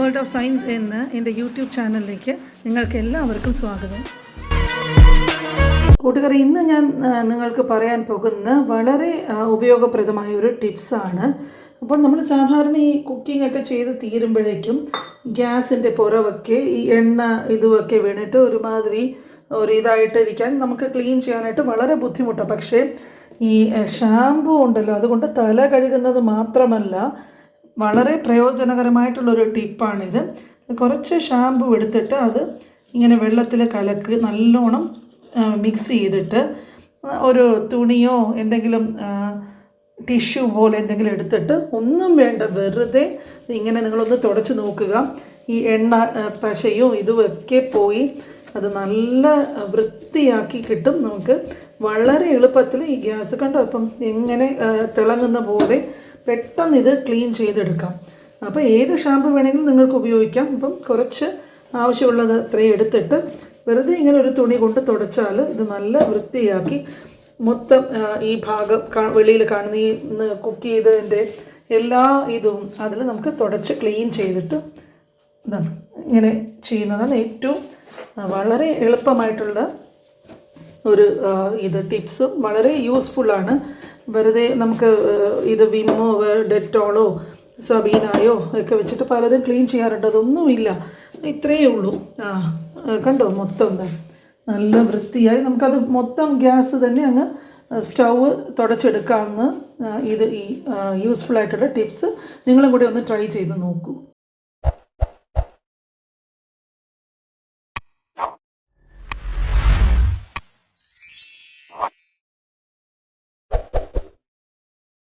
World of science എന്ന എൻ്റെ YouTube ചാനലിലേക്ക് നിങ്ങൾക്ക് എല്ലാവർക്കും സ്വാഗതം. കൂട്ടുകാരെ, ഇന്ന് ഞാൻ നിങ്ങൾക്ക് പറയാൻ പോകുന്ന വളരെ ഉപയോഗപ്രദമായ ഒരു ടിപ്സാണ്. അപ്പോൾ നമ്മൾ സാധാരണ ഈ കുക്കിംഗ് ഒക്കെ ചെയ്ത് തീരുമ്പോഴേക്കും ഗ്യാസിൻ്റെ പുറമൊക്കെ ഈ എണ്ണ ഇതുമൊക്കെ വീണിട്ട് ഒരുമാതിരി ഇതായിട്ടിരിക്കാൻ നമുക്ക് ക്ലീൻ ചെയ്യാനായിട്ട് വളരെ ബുദ്ധിമുട്ടാണ്. പക്ഷേ ഈ ഷാമ്പു ഉണ്ടല്ലോ, അതുകൊണ്ട് തല കഴുകുന്നത് മാത്രമല്ല, വളരെ പ്രയോജനകരമായിട്ടുള്ളൊരു ടിപ്പാണിത്. കുറച്ച് ഷാമ്പു എടുത്തിട്ട് അത് ഇങ്ങനെ വെള്ളത്തിൽ കലക്ക് നല്ലോണം മിക്സ് ചെയ്തിട്ട് ഒരു തുണിയോ എന്തെങ്കിലും ടിഷ്യൂ പോലെ എന്തെങ്കിലും എടുത്തിട്ട് ഒന്നും വേണ്ട, വെറുതെ ഇങ്ങനെ നിങ്ങളൊന്ന് തുടച്ച് നോക്കുക. ഈ എണ്ണ പശയും ഇതുമൊക്കെ പോയി അത് നല്ല വൃത്തിയാക്കി കിട്ടും. നമുക്ക് വളരെ എളുപ്പത്തിൽ ഈ ഗ്യാസ് കണ്ടോ അപ്പം എങ്ങനെ തിളങ്ങുന്ന പോലെ പെട്ടെന്ന് ഇത് ക്ലീൻ ചെയ്തെടുക്കാം. അപ്പോൾ ഏത് ഷാമ്പു വേണമെങ്കിലും നിങ്ങൾക്ക് ഉപയോഗിക്കാം. അപ്പം കുറച്ച് ആവശ്യമുള്ളത് അത്രയും എടുത്തിട്ട് വെറുതെ ഇങ്ങനെ ഒരു തുണി കൊണ്ട് തുടച്ചാൽ ഇത് നല്ല വൃത്തിയാക്കി മൊത്തം ഈ ഭാഗം വെളിയിൽ കാണുന്ന ഈ കുക്ക് ചെയ്തതിൻ്റെ എല്ലാ ഇതും അതിൽ നമുക്ക് തുടച്ച് ക്ലീൻ ചെയ്തിട്ട് ഇങ്ങനെ ചെയ്യുന്നതാണ് ഏറ്റവും വളരെ എളുപ്പമായിട്ടുള്ള ഒരു ടിപ്സ്. വളരെ യൂസ്ഫുള്ളാണ്. വെറുതെ നമുക്ക് ഇത് വിമ്മോ ഡെറ്റോളോ സബീനായോ ഒക്കെ വെച്ചിട്ട് പലരും ക്ലീൻ ചെയ്യാറുണ്ട്. അതൊന്നുമില്ല, ഇത്രയേ ഉള്ളൂ. കണ്ടോ, മൊത്തം നല്ല വൃത്തിയായി നമുക്കത് മൊത്തം ഗ്യാസ് തന്നെ അങ്ങ് സ്റ്റൗവ് തുടച്ചെടുക്കാമെന്ന് ഈ യൂസ്ഫുള്ളായിട്ടുള്ള ടിപ്സ് നിങ്ങളും കൂടി ഒന്ന് ട്രൈ ചെയ്ത് നോക്കൂ.